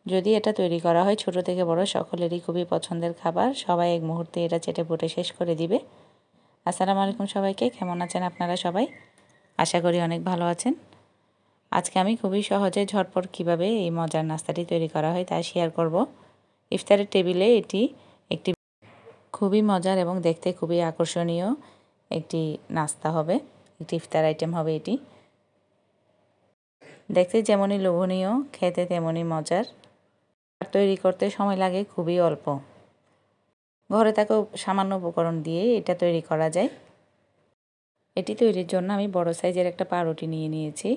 যদি এটা তৈরি করা হয় ছোট থেকে বড় সকলেরই খুবই পছন্দের খাবার, সবাই এক মুহূর্তে এটা চেটেপুটে শেষ করে দিবে। আসসালামু আলাইকুম সবাইকে, কেমন আছেন আপনারা সবাই? আশা করি অনেক ভালো আছেন। আজকে আমি খুবই সহজে ঝটপট কিভাবে এই মজার নাস্তাটি তৈরি করা হয় তা শেয়ার করব। ইফতারের টেবিলে এটি একটি খুবই মজার এবং দেখতে খুবই আকর্ষণীয় একটি নাস্তা হবে, একটি ইফতার আইটেম হবে এটি। দেখতে যেমনই লোভনীয়, খেতে তেমনই মজার। তৈরি করতে সময় লাগে খুবই অল্প। ঘরে থাকা সামান্য উপকরণ দিয়ে এটা তৈরি করা যায়। এটি তৈরির জন্য আমি বড় সাইজের একটা পাউরুটি নিয়ে নিয়েছি।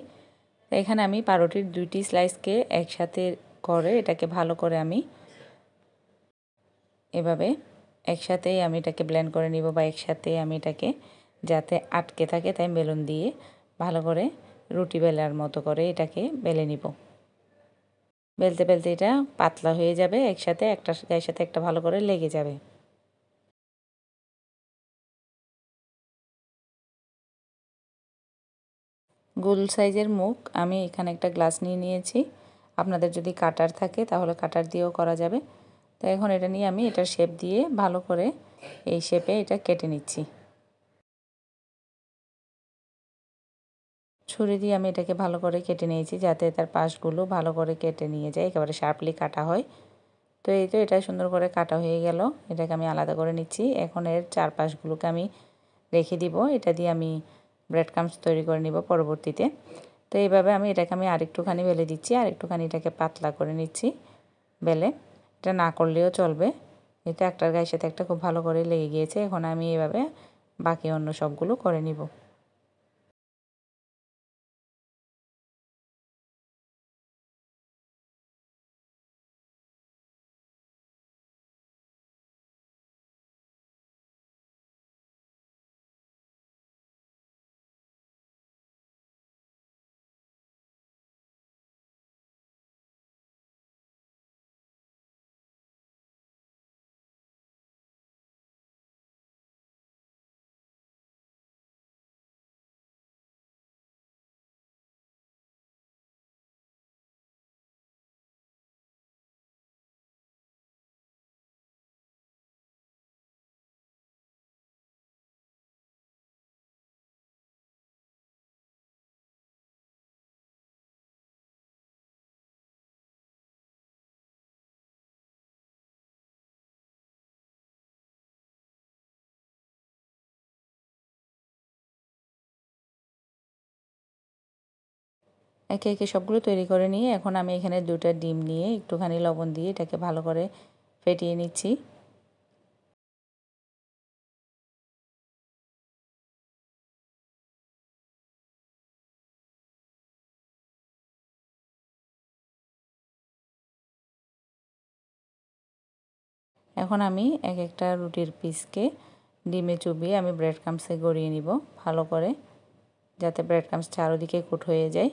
এখানে আমি পাউরুটির 2টি স্লাইসকে একসাথে করে এটাকে ভালো করে আমি এভাবে একসাথেই আমি এটাকে ব্লেন্ড করে নিব, বা একসাথে আমি এটাকে যাতে আটকে থাকে তাই বেলুন দিয়ে ভালো করে রুটি বেলার মতো করে এটাকে বেলে নিব। বেলতে বেলতে এটা পাতলা হয়ে যাবে, একসাথে একটা গায়ের সাথে একটা ভালো করে লেগে যাবে। গোল সাইজের মুখ আমি এখানে একটা গ্লাস নিয়ে নিয়েছি। আপনাদের যদি কাটার থাকে তাহলে কাটার দিয়েও করা যাবে। তো এখন এটা নিয়ে আমি এটার শেপ দিয়ে ভালো করে এই শেপে এটা কেটে নিচ্ছি। ছুরি দিয়ে আমি এটাকে ভালো করে কেটে নিয়েছি যাতে তার পাশগুলো ভালো করে কেটে নিয়ে যায়, একেবারে শার্পলি কাটা হয়। তো এই তো এটা সুন্দর করে কাটা হয়ে গেল, এটাকে আমি আলাদা করে নিচ্ছি। এখন এর চারপাশগুলোকে আমি রেখে দিব, এটা দিয়ে আমি ব্রেড ক্রাম্বস তৈরি করে নিব পরবর্তীতে। তো এইভাবে আমি এটাকে আরেকটুখানি বেলে দিচ্ছি, আরেকটুখানি এটাকে পাতলা করে নিচ্ছি বেলে। এটা না করলেও চলবে, এটা একটার গায়ের সাথে একটা খুব ভালো করে লেগে গিয়েছে। এখন আমি এইভাবে বাকি অন্য সবগুলো করে নিব। একে একে সবগুলো তৈরি করে নিয়ে এখন আমি এখানে 2টা ডিম নিয়ে একটুখানি লবণ দিয়ে এটাকে ভালো করে ফেটিয়ে নিচ্ছি। এখন আমি এক একটা রুটির পিসকে ডিমে চুবিয়ে আমি ব্রেড ক্রাম্বসে গড়িয়ে নিব ভালো করে, যাতে ব্রেড ক্রাম্বস চারদিকে কোট হয়ে যায়।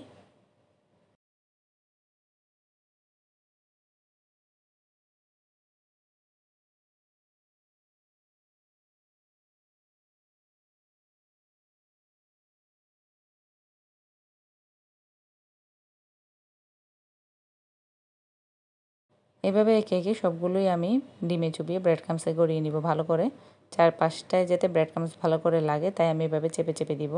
এভাবে একে একে সবগুলোই আমি ডিমে চুবিয়ে ব্রেড ক্রাম্বসে গড়িয়ে নিব ভালো করে, চারপাশটায় যাতে ব্রেড ক্রাম্বস ভালো করে লাগে তাই আমি এভাবে চেপে চেপে দিব।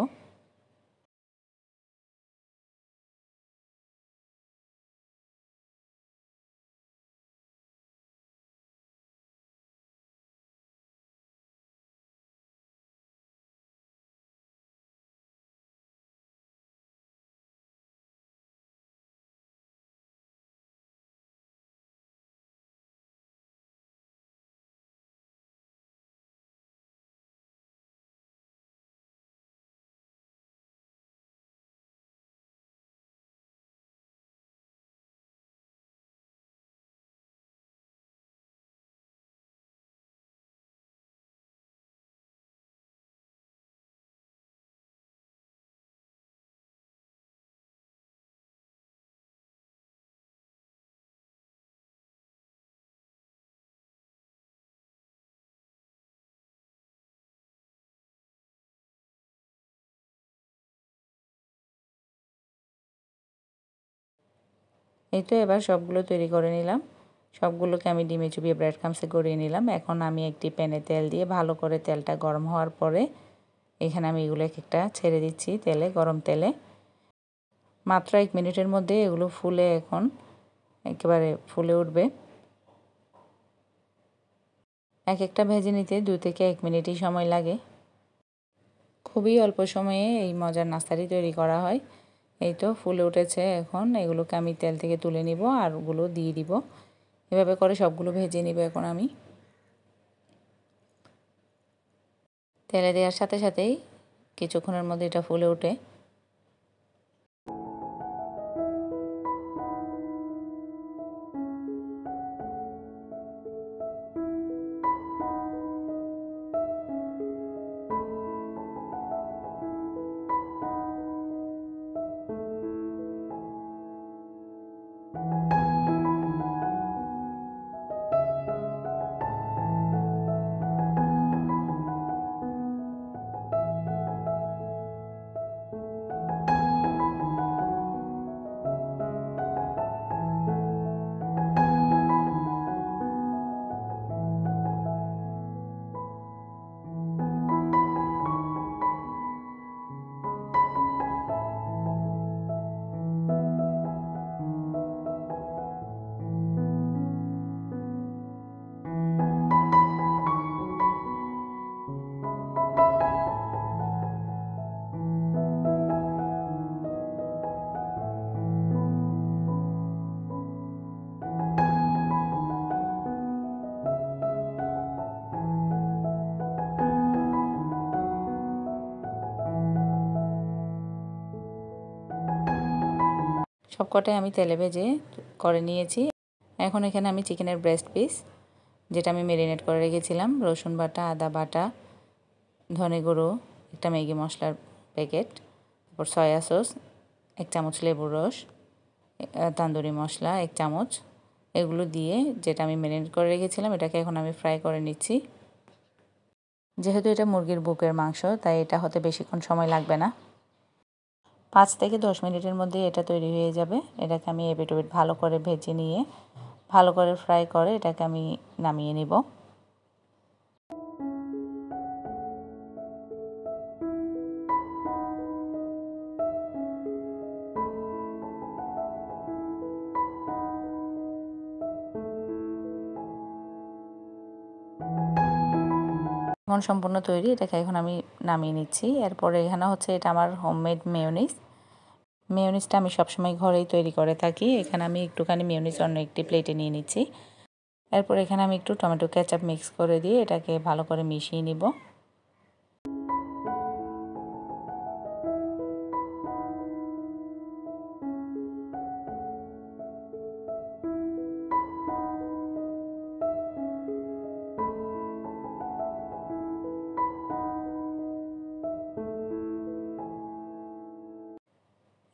এই তো এবার সবগুলো তৈরি করে নিলাম। সবগুলোকে আমি ডিমে চুবিয়ে ব্রেড ক্রাম্বসে গড়িয়ে নিলাম। এখন আমি একটি প্যানে তেল দিয়ে ভালো করে তেলটা গরম হওয়ার পরে এখানে আমি এগুলো একটা ছেড়ে দিচ্ছি তেলে, গরম তেলে। মাত্র 1 মিনিটের মধ্যে এগুলো ফুলে এখন একেবারে ফুলে উঠবে। এক একটা ভেজে নিতে 2 থেকে 1 মিনিটই সময় লাগে। খুবই অল্প সময়ে এই মজার নাস্তাটি তৈরি করা হয়। এই তো ফুলে উঠেছে, এখন এগুলোকে আমি তেল থেকে তুলে নিব আর ওগুলো দিয়ে দিব। এভাবে করে সবগুলো ভেজে নিব এখন আমি। তেলে দেওয়ার সাথে সাথেই কিছুক্ষণের মধ্যে এটা ফুলে ওঠে। সবকটাই আমি তেলে ভেজে করে নিয়েছি। এখন এখানে আমি চিকেনের ব্রেস্ট পিস, যেটা আমি মেরিনেট করে রেখেছিলাম, রসুন বাটা, আদা বাটা, ধনে গুঁড়ো, একটা ম্যাগি মশলার প্যাকেট, তারপর সয়া সস, 1 চামচ লেবুর রস, তান্দুরি মশলা 1 চামচ, এগুলো দিয়ে যেটা আমি মেরিনেট করে রেখেছিলাম এটাকে এখন আমি ফ্রাই করে নিচ্ছি। যেহেতু এটা মুরগির বুকের মাংস, তাই এটা হতে বেশিক্ষণ সময় লাগবে না। 5 থেকে 10 মিনিটের মধ্যে এটা তৈরি হয়ে যাবে। এটাকে আমি এপিট ওপিট ভালো করে ভেজে নিয়ে, ভালো করে ফ্রাই করে এটাকে আমি নামিয়ে নিব। এখন সম্পূর্ণ তৈরি, এটাকে এখন আমি নামিয়ে নিচ্ছি। এরপরে এখানে হচ্ছে এটা আমার হোমমেড মেয়োনিজ। মেয়োনিজটা আমি সবসময় ঘরেই তৈরি করে থাকি। এখানে আমি একটুখানি মেয়োনিজ অন্য একটি প্লেটে নিয়ে নিচ্ছি। এরপর এখানে আমি একটু টমেটো কেচাপ মিক্স করে দিয়ে এটাকে ভালো করে মিশিয়ে নিব।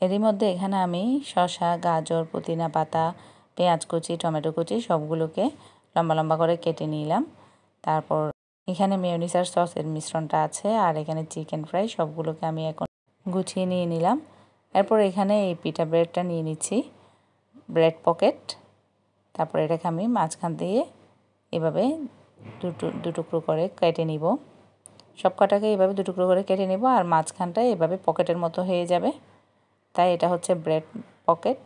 এরই মধ্যে এখানে আমি শসা, গাজর, পুদিনা পাতা, পেঁয়াজ কুচি, টমেটো কুচি সবগুলোকে লম্বা লম্বা করে কেটে নিলাম। তারপর এখানে মেয়োনিজ আর সসের মিশ্রণটা আছে, আর এখানে চিকেন ফ্রাই সবগুলোকে আমি এখন গুছিয়ে নিয়ে নিলাম। এরপর এখানে এই পিটা ব্রেডটা নিয়ে নিচ্ছি, ব্রেড পকেট। তারপর এটাকে আমি মাঝখান দিয়ে এভাবে দুটুকরো করে কেটে নিব। সব কটাকে এভাবে দুটুকরো করে কেটে নিব, আর মাঝখানটা এভাবে পকেটের মতো হয়ে যাবে, তাই এটা হচ্ছে ব্রেড পকেট।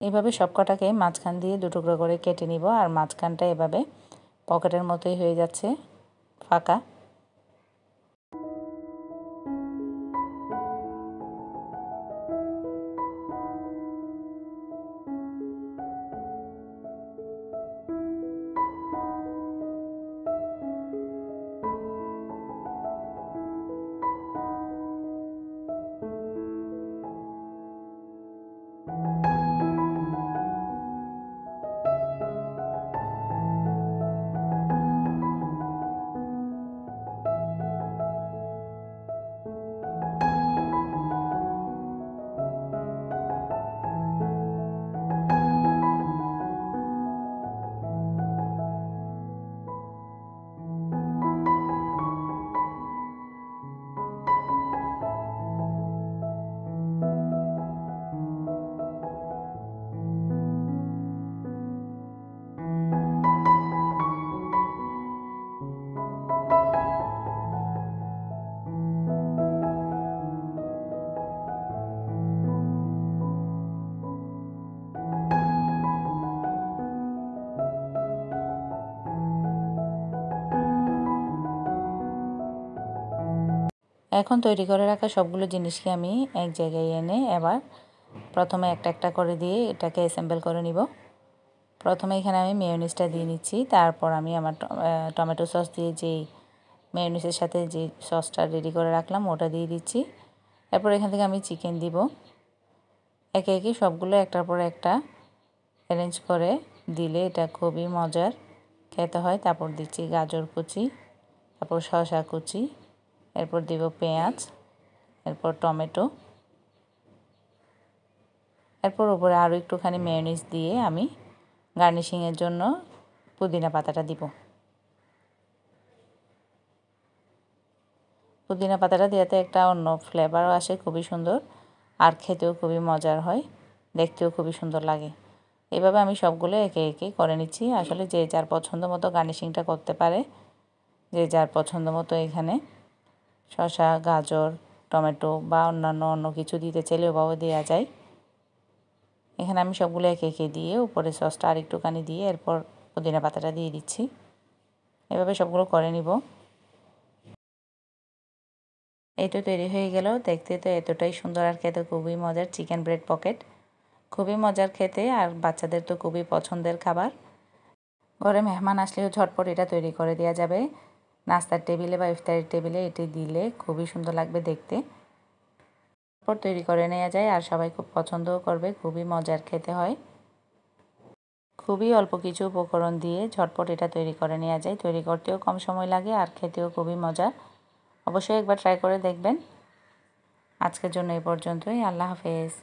এভাবে সব কটাকে মাঝখান দিয়ে দুটুকরো করে কেটে নিব, আর মাঝখানটা এভাবে পকেটের মতোই হয়ে যাচ্ছে, ফাঁকা। এখন তৈরি করে রাখা সবগুলো জিনিসকে আমি এক জায়গায় এনে এবার প্রথমে একটা একটা করে দিয়ে এটাকে অ্যাসেম্বল করে নিব। প্রথমে এখানে আমি মেয়োনিজটা দিয়ে নিচ্ছি, তারপর আমি আমার টমেটো সস দিয়ে যেই মেয়োনিজের সাথে যে সসটা রেডি করে রাখলাম ওটা দিয়ে দিচ্ছি। এরপর এখান থেকে আমি চিকেন দিব। একে একে সবগুলো একটার পর একটা অ্যারেঞ্জ করে দিলে এটা খুবই মজার খেতে হয়। তারপর দিচ্ছি গাজর কুচি, তারপর শসা কুচি, এরপর দিব পেঁয়াজ, এরপর টমেটো, এরপর উপরে আরও একটুখানি মেয়োনিজ দিয়ে আমি গার্নিশিংয়ের জন্য পুদিনা পাতাটা দিব। পুদিনা পাতাটা দেওয়াতে একটা অন্য ফ্লেভারও আসে, খুবই সুন্দর, আর খেতেও খুবই মজার হয়, দেখতেও খুবই সুন্দর লাগে। এভাবে আমি সবগুলো একে একে করে নিচ্ছি। আসলে যে যার পছন্দ মতো গার্নিশিংটা করতে পারে, যে যার পছন্দ মতো এখানে শসা, গাজর, টমেটো বা অন্য কিছু দিতে চাইলে ওভাবে দেওয়া যায়। এখানে আমি সবগুলো একে একে দিয়ে উপরে সসটা আর একটুখানি দিয়ে এরপর পুদিনা পাতাটা দিয়ে দিচ্ছি। এভাবে সবগুলো করে নিব। এই তো তৈরি হয়ে গেল। দেখতে তো এতটাই সুন্দর আর খেতে খুবই মজার চিকেন ব্রেড পকেট। খুবই মজার খেতে আর বাচ্চাদের তো খুবই পছন্দের খাবার। ঘরে মেহমান আসলেও ঝটপট এটা তৈরি করে দেওয়া যাবে। নাস্তার টেবিলে বা ইফতারের টেবিলে এটি দিলে খুবই সুন্দর লাগবে দেখতে। ঝটপট তৈরি করে নেওয়া যায় আর সবাই খুব পছন্দও করবে, খুবই মজার খেতে হয়। খুবই অল্প কিছু উপকরণ দিয়ে ঝটপট এটা তৈরি করে নেওয়া যায়। তৈরি করতেও কম সময় লাগে আর খেতেও খুবই মজা। অবশ্যই একবার ট্রাই করে দেখবেন। আজকের জন্য এই পর্যন্তই। আল্লাহ হাফেজ।